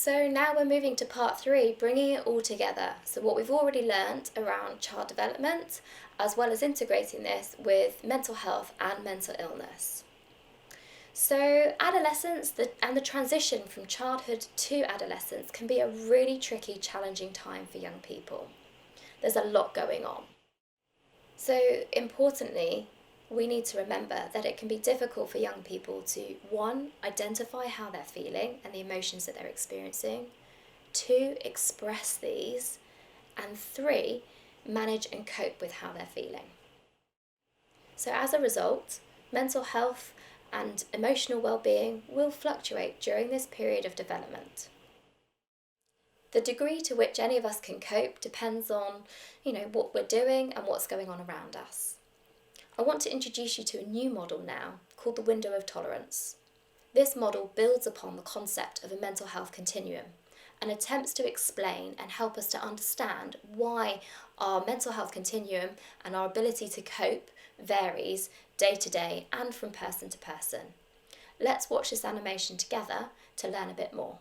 So now we're moving to part 3, bringing it all together. So what we've already learnt around child development, as well as integrating this with mental health and mental illness. So adolescence and the transition from childhood to adolescence can be a really tricky, challenging time for young people. There's a lot going on. So importantly, we need to remember that it can be difficult for young people to, 1, identify how they're feeling and the emotions that they're experiencing, 2, express these, and 3, manage and cope with how they're feeling. So as a result, mental health and emotional well-being will fluctuate during this period of development. The degree to which any of us can cope depends on, what we're doing and what's going on around us. I want to introduce you to a new model now called the window of tolerance. This model builds upon the concept of a mental health continuum and attempts to explain and help us to understand why our mental health continuum and our ability to cope varies day to day and from person to person. Let's watch this animation together to learn a bit more.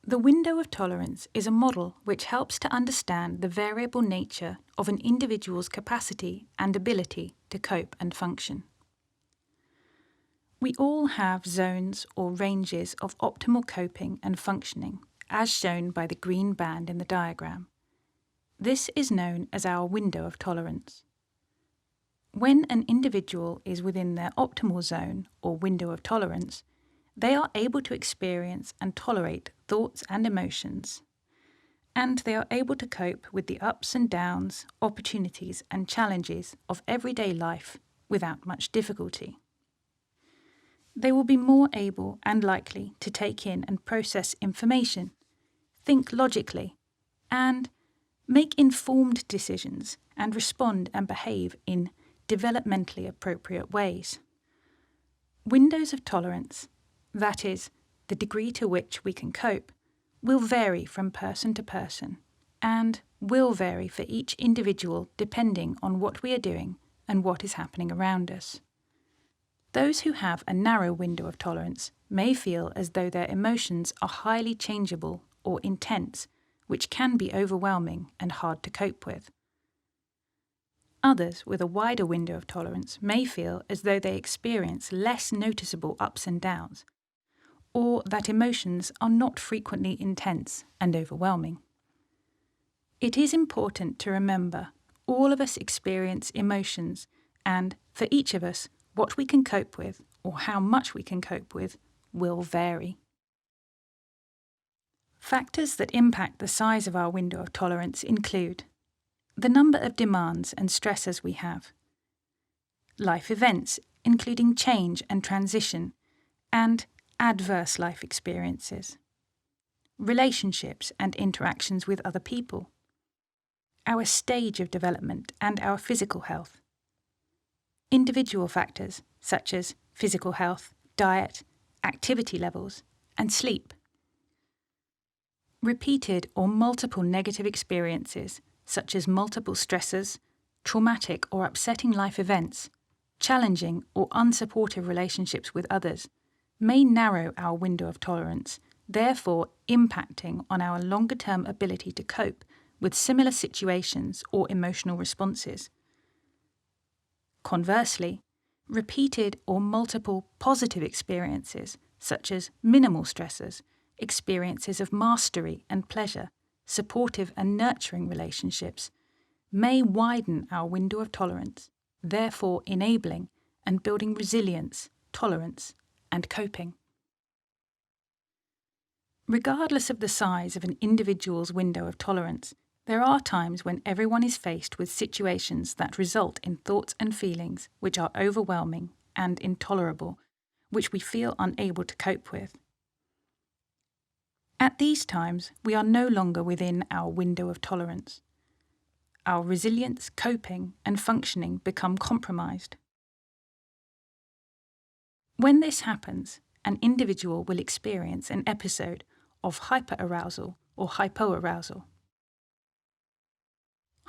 The window of tolerance is a model which helps to understand the variable nature of an individual's capacity and ability to cope and function. We all have zones or ranges of optimal coping and functioning, as shown by the green band in the diagram. This is known as our window of tolerance. When an individual is within their optimal zone or window of tolerance, they are able to experience and tolerate thoughts and emotions, and they are able to cope with the ups and downs, opportunities and challenges of everyday life without much difficulty. They will be more able and likely to take in and process information, think logically, and make informed decisions and respond and behave in developmentally appropriate ways. Windows of tolerance, that is, the degree to which we can cope, will vary from person to person and will vary for each individual depending on what we are doing and what is happening around us. Those who have a narrow window of tolerance may feel as though their emotions are highly changeable or intense, which can be overwhelming and hard to cope with. Others with a wider window of tolerance may feel as though they experience less noticeable ups and downs, or that emotions are not frequently intense and overwhelming. It is important to remember all of us experience emotions, and for each of us, what we can cope with or how much we can cope with will vary. Factors that impact the size of our window of tolerance include the number of demands and stressors we have, life events including change and transition, and adverse life experiences, relationships and interactions with other people, our stage of development and our physical health, individual factors such as physical health, diet, activity levels, and sleep, repeated or multiple negative experiences such as multiple stressors, traumatic or upsetting life events, challenging or unsupportive relationships with others, may narrow our window of tolerance, therefore impacting on our longer-term ability to cope with similar situations or emotional responses. Conversely, repeated or multiple positive experiences, such as minimal stressors, experiences of mastery and pleasure, supportive and nurturing relationships, may widen our window of tolerance, therefore enabling and building resilience, tolerance, and coping. Regardless of the size of an individual's window of tolerance, there are times when everyone is faced with situations that result in thoughts and feelings which are overwhelming and intolerable, which we feel unable to cope with. At these times, we are no longer within our window of tolerance. Our resilience, coping, and functioning become compromised. When this happens, an individual will experience an episode of hyperarousal or hypoarousal.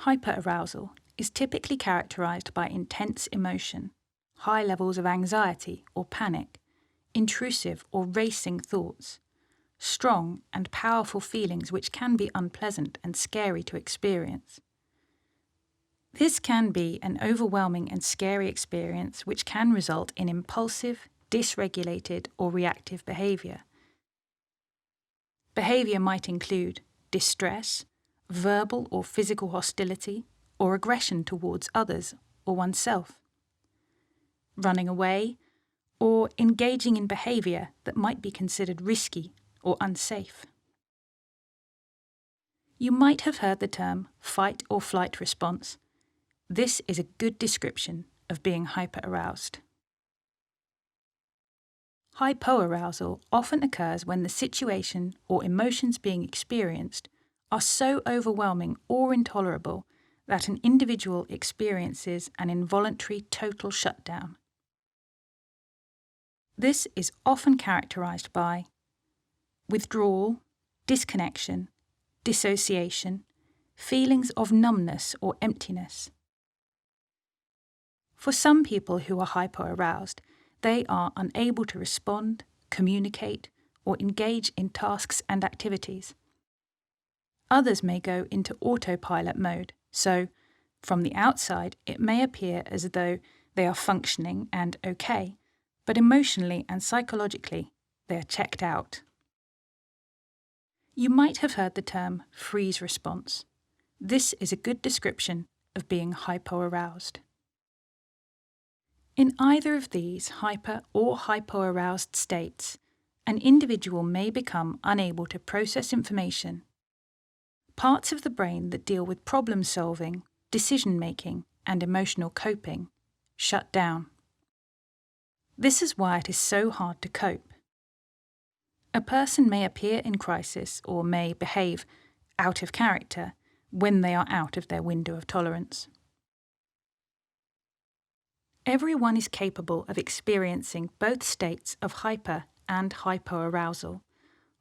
Hyperarousal is typically characterized by intense emotion, high levels of anxiety or panic, intrusive or racing thoughts, strong and powerful feelings which can be unpleasant and scary to experience. This can be an overwhelming and scary experience which can result in impulsive, dysregulated or reactive behaviour. Behaviour might include distress, verbal or physical hostility, or aggression towards others or oneself, running away, or engaging in behaviour that might be considered risky or unsafe. You might have heard the term fight or flight response. This is a good description of being hyperaroused. Hypoarousal often occurs when the situation or emotions being experienced are so overwhelming or intolerable that an individual experiences an involuntary total shutdown. This is often characterized by withdrawal, disconnection, dissociation, feelings of numbness or emptiness. For some people who are hypoaroused, they are unable to respond, communicate, or engage in tasks and activities. Others may go into autopilot mode, so from the outside it may appear as though they are functioning and okay, but emotionally and psychologically they are checked out. You might have heard the term freeze response. This is a good description of being hypoaroused. In either of these hyper or hypoaroused states, an individual may become unable to process information. Parts of the brain that deal with problem solving, decision making, and emotional coping shut down. This is why it is so hard to cope. A person may appear in crisis or may behave out of character when they are out of their window of tolerance. Everyone is capable of experiencing both states of hyper and hypoarousal,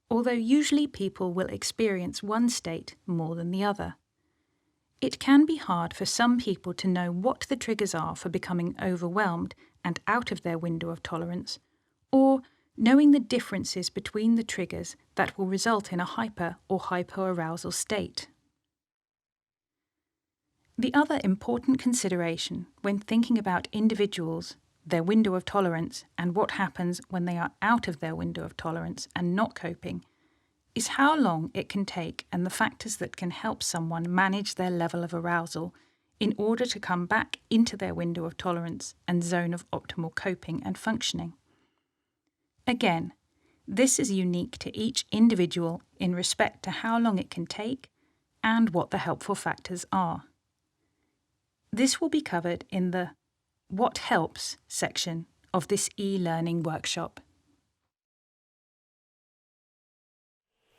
although usually people will experience one state more than the other. It can be hard for some people to know what the triggers are for becoming overwhelmed and out of their window of tolerance, or knowing the differences between the triggers that will result in a hyper or hypoarousal state. The other important consideration when thinking about individuals, their window of tolerance, and what happens when they are out of their window of tolerance and not coping, is how long it can take and the factors that can help someone manage their level of arousal in order to come back into their window of tolerance and zone of optimal coping and functioning. Again, this is unique to each individual in respect to how long it can take and what the helpful factors are. This will be covered in the What Helps section of this e-learning workshop.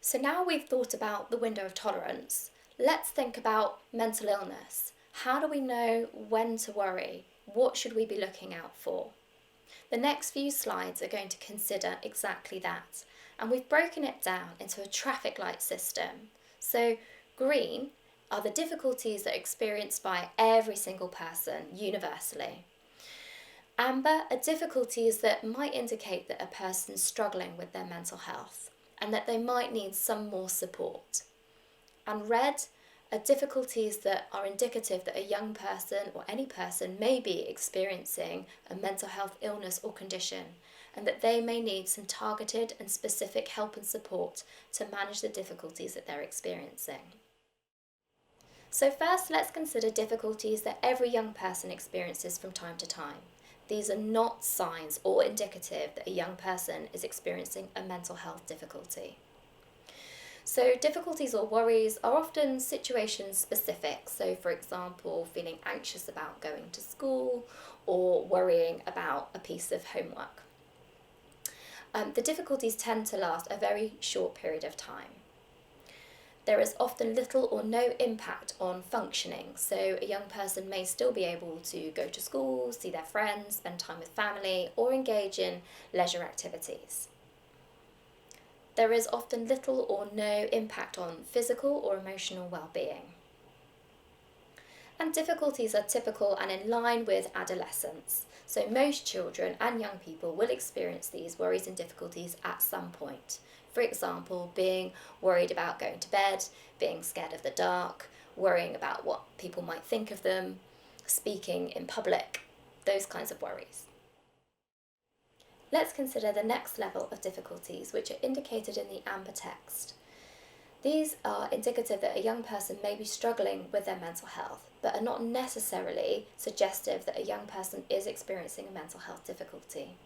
So now we've thought about the window of tolerance, let's think about mental illness. How do we know when to worry? What should we be looking out for? The next few slides are going to consider exactly that, and we've broken it down into a traffic light system. So green are the difficulties that are experienced by every single person universally. Amber are difficulties that might indicate that a person's struggling with their mental health and that they might need some more support. And red are difficulties that are indicative that a young person or any person may be experiencing a mental health illness or condition, and that they may need some targeted and specific help and support to manage the difficulties that they're experiencing. So first, let's consider difficulties that every young person experiences from time to time. These are not signs or indicative that a young person is experiencing a mental health difficulty. So difficulties or worries are often situation specific. So for example, feeling anxious about going to school or worrying about a piece of homework. The difficulties tend to last a very short period of time. There is often little or no impact on functioning, so a young person may still be able to go to school, see their friends, spend time with family, or engage in leisure activities. There is often little or no impact on physical or emotional well-being. And difficulties are typical and in line with adolescence. So most children and young people will experience these worries and difficulties at some point. For example, being worried about going to bed, being scared of the dark, worrying about what people might think of them, speaking in public, those kinds of worries. Let's consider the next level of difficulties, which are indicated in the amber text. These are indicative that a young person may be struggling with their mental health, but are not necessarily suggestive that a young person is experiencing a mental health difficulty.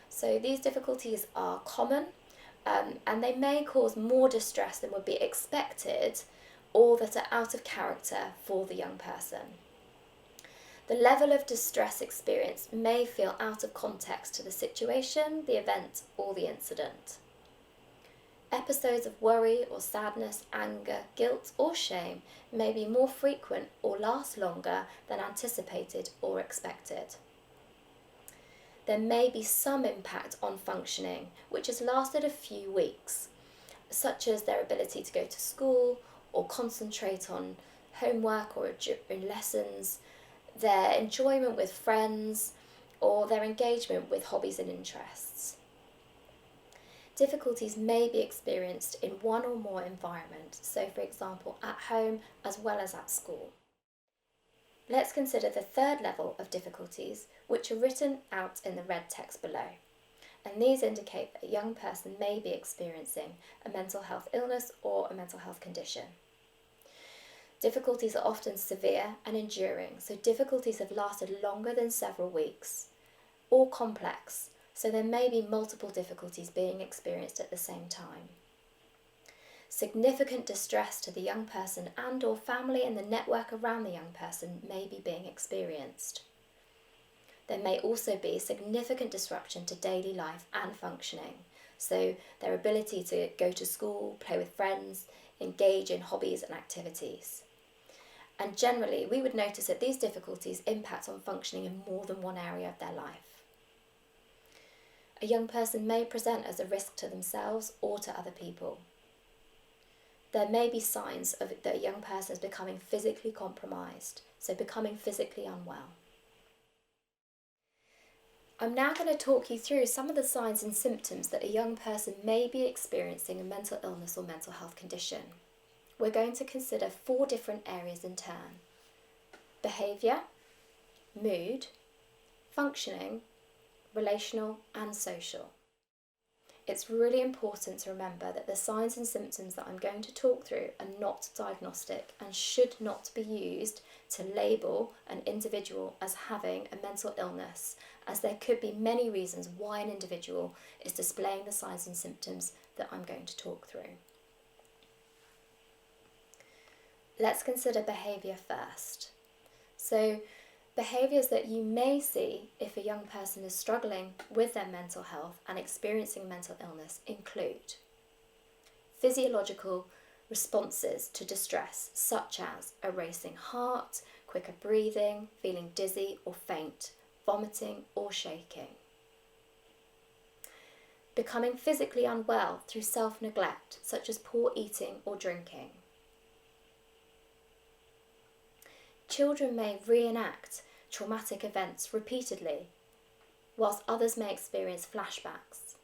So these difficulties are common, and they may cause more distress than would be expected, or that are out of character for the young person. The level of distress experienced may feel out of context to the situation, the event, or the incident. Episodes of worry or sadness, anger, guilt, or shame may be more frequent or last longer than anticipated or expected. There may be some impact on functioning, which has lasted a few weeks, such as their ability to go to school or concentrate on homework or in lessons, their enjoyment with friends, or their engagement with hobbies and interests. Difficulties may be experienced in one or more environments, so for example at home as well as at school. Let's consider the third level of difficulties, which are written out in the red text below. And these indicate that a young person may be experiencing a mental health illness or a mental health condition. Difficulties are often severe and enduring, so difficulties have lasted longer than several weeks, or complex, so there may be multiple difficulties being experienced at the same time. Significant distress to the young person and or family and the network around the young person may be being experienced. There may also be significant disruption to daily life and functioning, so their ability to go to school, play with friends, engage in hobbies and activities. And generally, we would notice that these difficulties impact on functioning in more than one area of their life. A young person may present as a risk to themselves or to other people. There may be signs that a young person is becoming physically compromised, so becoming physically unwell. I'm now going to talk you through some of the signs and symptoms that a young person may be experiencing a mental illness or mental health condition. We're going to consider 4 different areas in turn: behaviour, mood, functioning, relational and social. It's really important to remember that the signs and symptoms that I'm going to talk through are not diagnostic and should not be used to label an individual as having a mental illness, as there could be many reasons why an individual is displaying the signs and symptoms that I'm going to talk through. Let's consider behaviour first. So, behaviours that you may see if a young person is struggling with their mental health and experiencing mental illness include physiological responses to distress, such as a racing heart, quicker breathing, feeling dizzy or faint, vomiting or shaking. Becoming physically unwell through self-neglect, such as poor eating or drinking. Children may reenact traumatic events repeatedly, whilst others may experience flashbacks.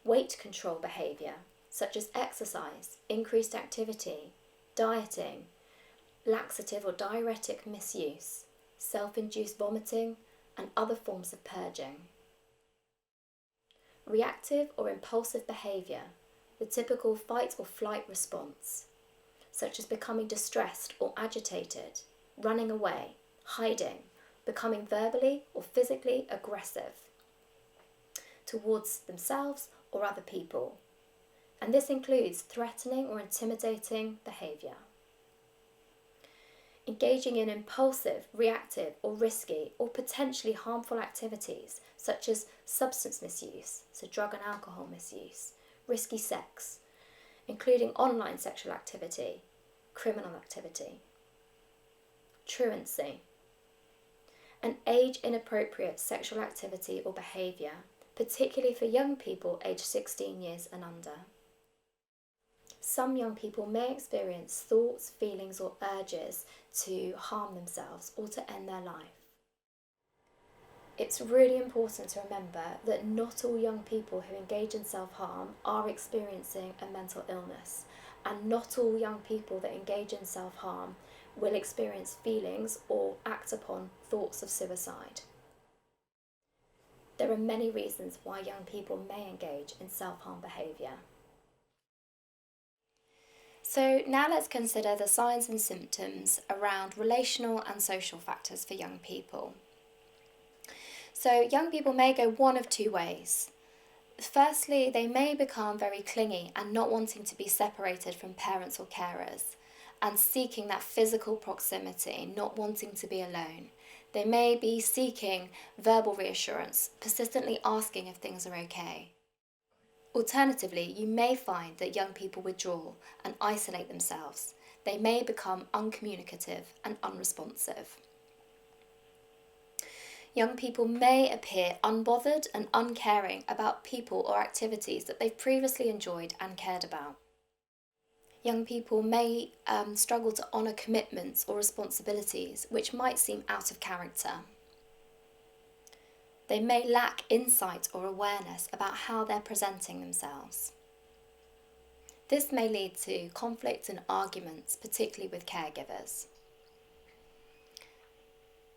Weight control behaviour, such as exercise, increased activity, dieting, laxative or diuretic misuse, self-induced vomiting, and other forms of purging. Reactive or impulsive behaviour, the typical fight or flight response, such as becoming distressed or agitated, running away, hiding, becoming verbally or physically aggressive towards themselves or other people. And this includes threatening or intimidating behaviour. Engaging in impulsive, reactive or risky or potentially harmful activities such as substance misuse, so drug and alcohol misuse, risky sex, including online sexual activity, criminal activity. Truancy, and age-inappropriate sexual activity or behaviour, particularly for young people aged 16 years and under. Some young people may experience thoughts, feelings or urges to harm themselves or to end their life. it's really important to remember that not all young people who engage in self-harm are experiencing a mental illness, and not all young people that engage in self-harm will experience feelings or act upon thoughts of suicide. There are many reasons why young people may engage in self-harm behaviour. So now let's consider the signs and symptoms around relational and social factors for young people. So young people may go one of two ways. Firstly, they may become very clingy and not wanting to be separated from parents or carers, and seeking that physical proximity, not wanting to be alone. They may be seeking verbal reassurance, persistently asking if things are okay. Alternatively, you may find that young people withdraw and isolate themselves. They may become uncommunicative and unresponsive. Young people may appear unbothered and uncaring about people or activities that they've previously enjoyed and cared about. Young people may struggle to honour commitments or responsibilities which might seem out of character. They may lack insight or awareness about how they're presenting themselves. This may lead to conflict and arguments, particularly with caregivers.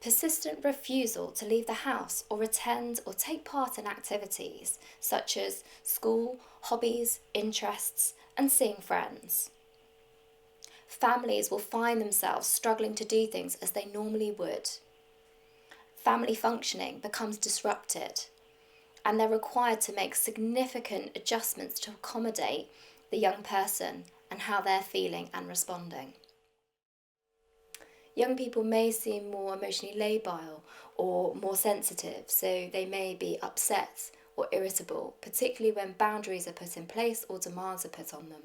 Persistent refusal to leave the house or attend or take part in activities such as school, hobbies, interests, and seeing friends. Families will find themselves struggling to do things as they normally would. Family functioning becomes disrupted, and they're required to make significant adjustments to accommodate the young person and how they're feeling and responding. Young people may seem more emotionally labile or more sensitive, so they may be upset or irritable, particularly when boundaries are put in place or demands are put on them.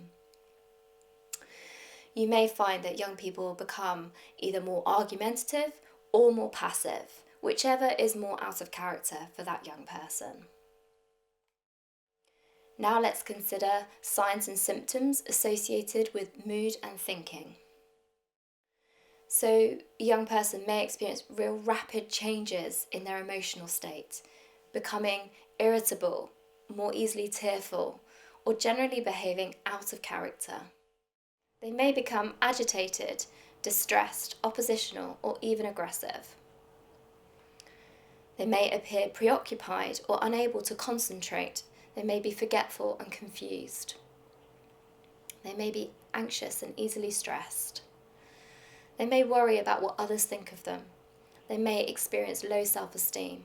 You may find that young people become either more argumentative or more passive, whichever is more out of character for that young person. Now let's consider signs and symptoms associated with mood and thinking. So a young person may experience real rapid changes in their emotional state, becoming irritable, more easily tearful, or generally behaving out of character. They may become agitated, distressed, oppositional, or even aggressive. They may appear preoccupied or unable to concentrate. They may be forgetful and confused. They may be anxious and easily stressed. They may worry about what others think of them. They may experience low self-esteem.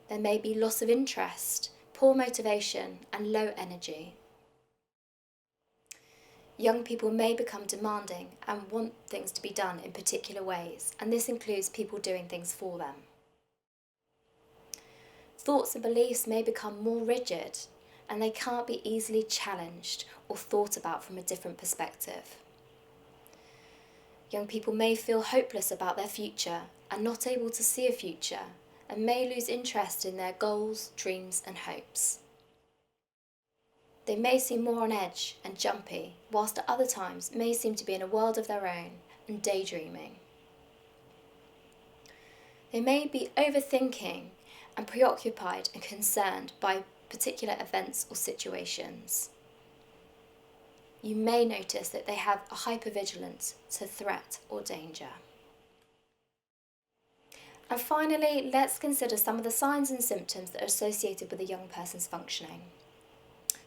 There may be loss of interest, poor motivation, and low energy. Young people may become demanding and want things to be done in particular ways, and this includes people doing things for them. Thoughts and beliefs may become more rigid, and they can't be easily challenged or thought about from a different perspective. Young people may feel hopeless about their future and not able to see a future, and may lose interest in their goals, dreams, and hopes. They may seem more on edge and jumpy, whilst at other times may seem to be in a world of their own and daydreaming. They may be overthinking and preoccupied and concerned by particular events or situations. You may notice that they have a hypervigilance to threat or danger. And finally, let's consider some of the signs and symptoms that are associated with a young person's functioning.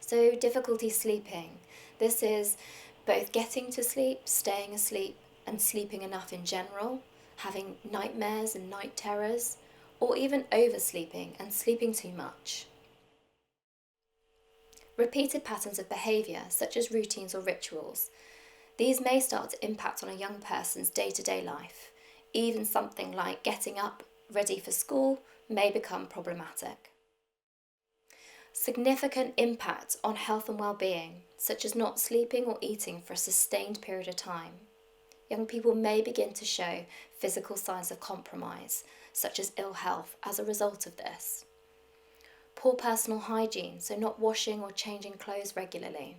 So, difficulty sleeping. This is both getting to sleep, staying asleep, and sleeping enough in general, having nightmares and night terrors, or even oversleeping and sleeping too much. Repeated patterns of behaviour, such as routines or rituals. These may start to impact on a young person's day-to-day life. Even something like getting up ready for school may become problematic. Significant impact on health and well-being, such as not sleeping or eating for a sustained period of time. Young people may begin to show physical signs of compromise, such as ill health, as a result of this. Poor personal hygiene, so not washing or changing clothes regularly.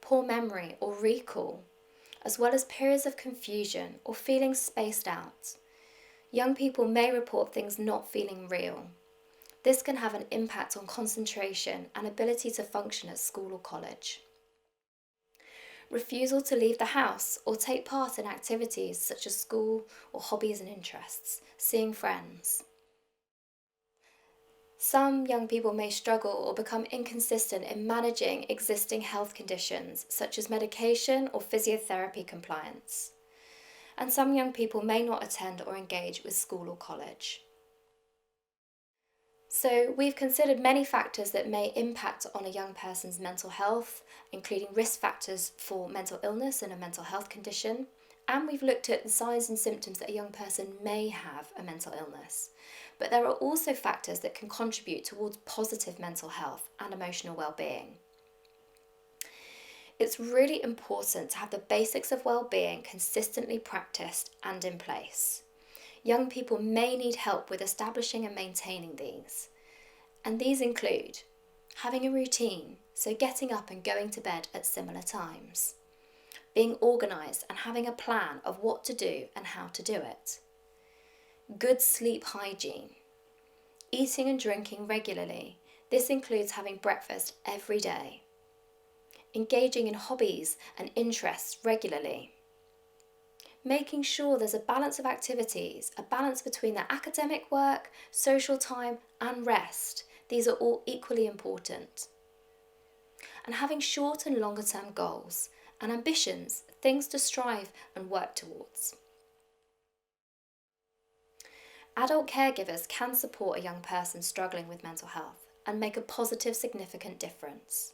Poor memory or recall, as well as periods of confusion or feeling spaced out. Young people may report things not feeling real. This can have an impact on concentration and ability to function at school or college. Refusal to leave the house or take part in activities such as school or hobbies and interests, seeing friends. Some young people may struggle or become inconsistent in managing existing health conditions such as medication or physiotherapy compliance. And some young people may not attend or engage with school or college. So we've considered many factors that may impact on a young person's mental health, including risk factors for mental illness and a mental health condition, and we've looked at the signs and symptoms that a young person may have a mental illness. But there are also factors that can contribute towards positive mental health and emotional well-being. It's really important to have the basics of well-being consistently practiced and in place. Young people may need help with establishing and maintaining these. And these include having a routine, so getting up and going to bed at similar times, being organised and having a plan of what to do and how to do it, good sleep hygiene, eating and drinking regularly. This includes having breakfast every day, engaging in hobbies and interests regularly, making sure there's a balance of activities, a balance between their academic work, social time and rest. These are all equally important. And having short and longer term goals and ambitions, things to strive and work towards. Adult caregivers can support a young person struggling with mental health and make a positive, significant difference.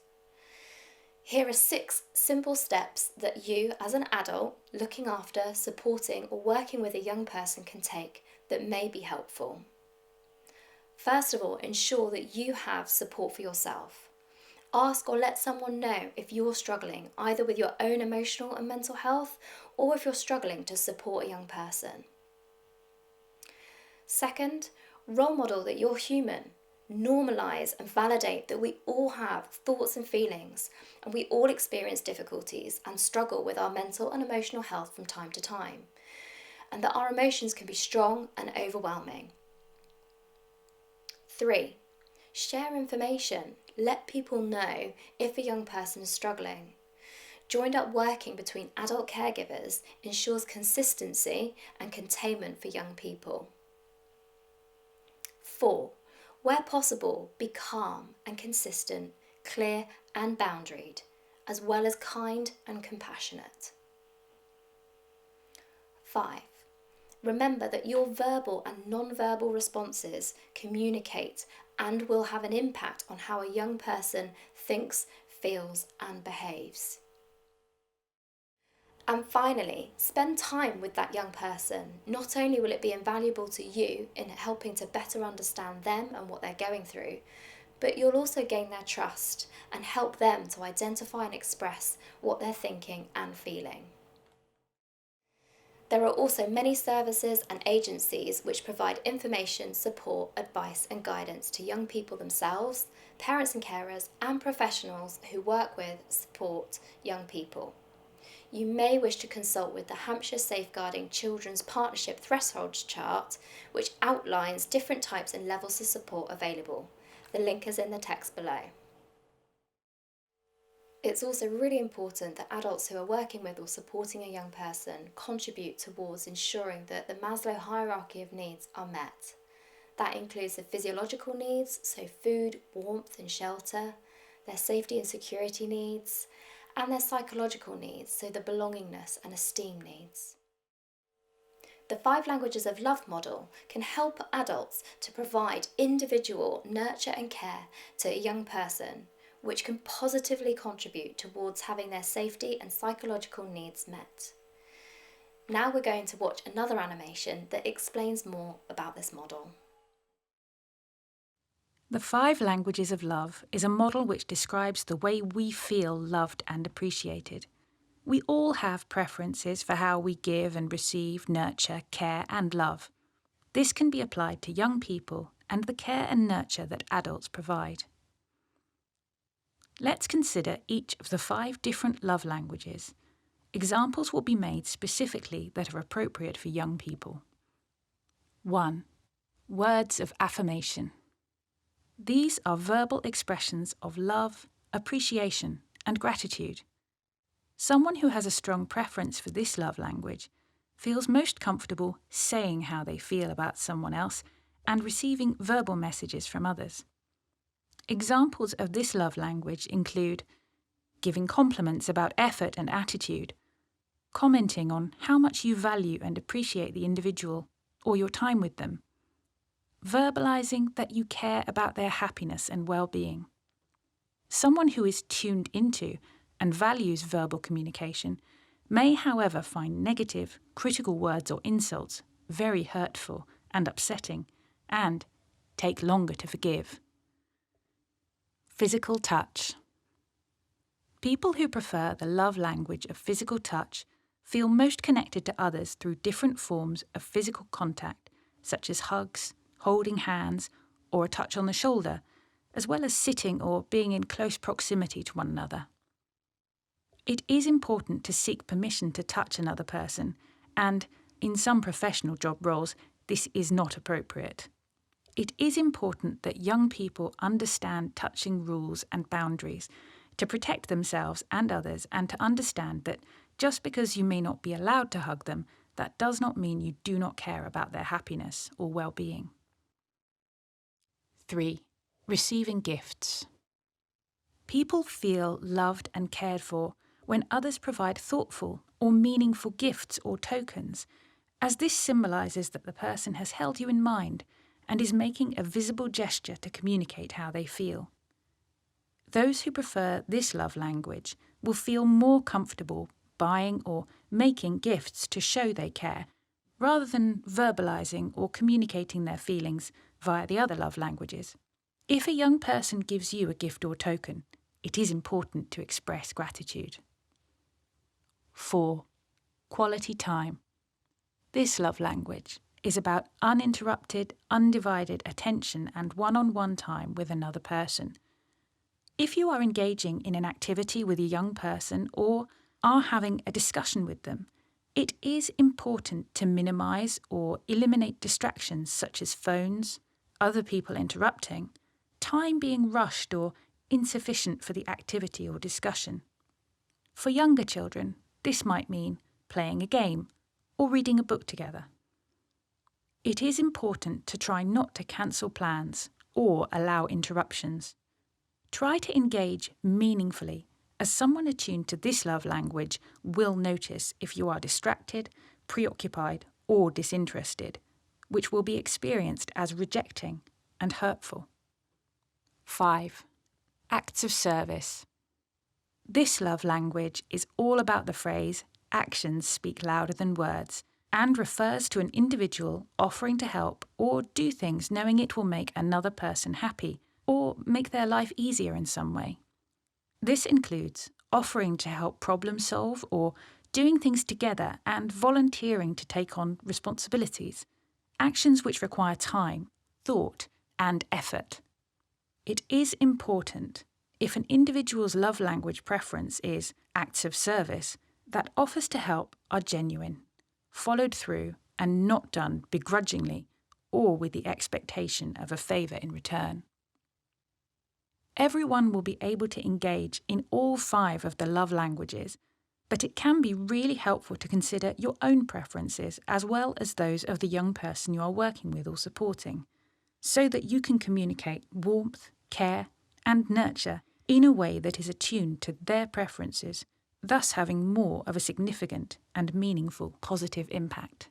Here are 6 simple steps that you, as an adult, looking after, supporting or working with a young person can take that may be helpful. First of all, ensure that you have support for yourself. Ask or let someone know if you're struggling, either with your own emotional and mental health, or if you're struggling to support a young person. Second, role model that you're human. Normalise and validate that we all have thoughts and feelings, and we all experience difficulties and struggle with our mental and emotional health from time to time, and that our emotions can be strong and overwhelming. 3, share information. Let people know if a young person is struggling. Joined up working between adult caregivers ensures consistency and containment for young people. 4, where possible, be calm and consistent, clear and boundaried, as well as kind and compassionate. 5, remember that your verbal and non-verbal responses communicate and will have an impact on how a young person thinks, feels and behaves. And finally, spend time with that young person. Not only will it be invaluable to you in helping to better understand them and what they're going through, but you'll also gain their trust and help them to identify and express what they're thinking and feeling. There are also many services and agencies which provide information, support, advice and guidance to young people themselves, parents and carers, and professionals who work with, support young people. You may wish to consult with the Hampshire Safeguarding Children's Partnership Thresholds Chart, which outlines different types and levels of support available. The link is in the text below. It's also really important that adults who are working with or supporting a young person contribute towards ensuring that the Maslow hierarchy of needs are met. That includes the physiological needs, so food, warmth and shelter, their safety and security needs, and their psychological needs, so the belongingness and esteem needs. The 5 languages of love model can help adults to provide individual nurture and care to a young person, which can positively contribute towards having their safety and psychological needs met. Now we're going to watch another animation that explains more about this model. The 5 languages of love is a model which describes the way we feel loved and appreciated. We all have preferences for how we give and receive, nurture, care and love. This can be applied to young people and the care and nurture that adults provide. Let's consider each of the 5 different love languages. Examples will be made specifically that are appropriate for young people. 1. Words of affirmation. These are verbal expressions of love, appreciation, and gratitude. Someone who has a strong preference for this love language feels most comfortable saying how they feel about someone else and receiving verbal messages from others. Examples of this love language include giving compliments about effort and attitude, commenting on how much you value and appreciate the individual or your time with them, verbalizing that you care about their happiness and well-being. Someone who is tuned into and values verbal communication may, however, find negative, critical words or insults very hurtful and upsetting, and take longer to forgive. Physical touch. People who prefer the love language of physical touch feel most connected to others through different forms of physical contact, such as hugs, holding hands, or a touch on the shoulder, as well as sitting or being in close proximity to one another. It is important to seek permission to touch another person, and in some professional job roles, this is not appropriate. It is important that young people understand touching rules and boundaries to protect themselves and others, and to understand that just because you may not be allowed to hug them, that does not mean you do not care about their happiness or well-being. 3. Receiving gifts. People feel loved and cared for when others provide thoughtful or meaningful gifts or tokens, as this symbolises that the person has held you in mind and is making a visible gesture to communicate how they feel. Those who prefer this love language will feel more comfortable buying or making gifts to show they care, rather than verbalising or communicating their feelings via the other love languages. If a young person gives you a gift or token, it is important to express gratitude. 4. Quality time. This love language is about uninterrupted, undivided attention and one-on-one time with another person. If you are engaging in an activity with a young person or are having a discussion with them, it is important to minimise or eliminate distractions such as phones, other people interrupting, time being rushed or insufficient for the activity or discussion. For younger children, this might mean playing a game or reading a book together. It is important to try not to cancel plans or allow interruptions. Try to engage meaningfully, as someone attuned to this love language will notice if you are distracted, preoccupied, or disinterested, which will be experienced as rejecting and hurtful. 5. Acts of service. This love language is all about the phrase, "actions speak louder than words," and refers to an individual offering to help or do things knowing it will make another person happy or make their life easier in some way. This includes offering to help problem solve or doing things together and volunteering to take on responsibilities, actions which require time, thought, and effort. It is important, if an individual's love language preference is acts of service, that offers to help are genuine, followed through, and not done begrudgingly or with the expectation of a favour in return. Everyone will be able to engage in all 5 of the love languages, but it can be really helpful to consider your own preferences as well as those of the young person you are working with or supporting, so that you can communicate warmth, care, and nurture in a way that is attuned to their preferences, thus having more of a significant and meaningful positive impact.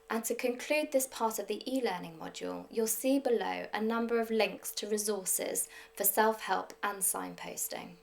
And to conclude this part of the e-learning module, you'll see below a number of links to resources for self-help and signposting.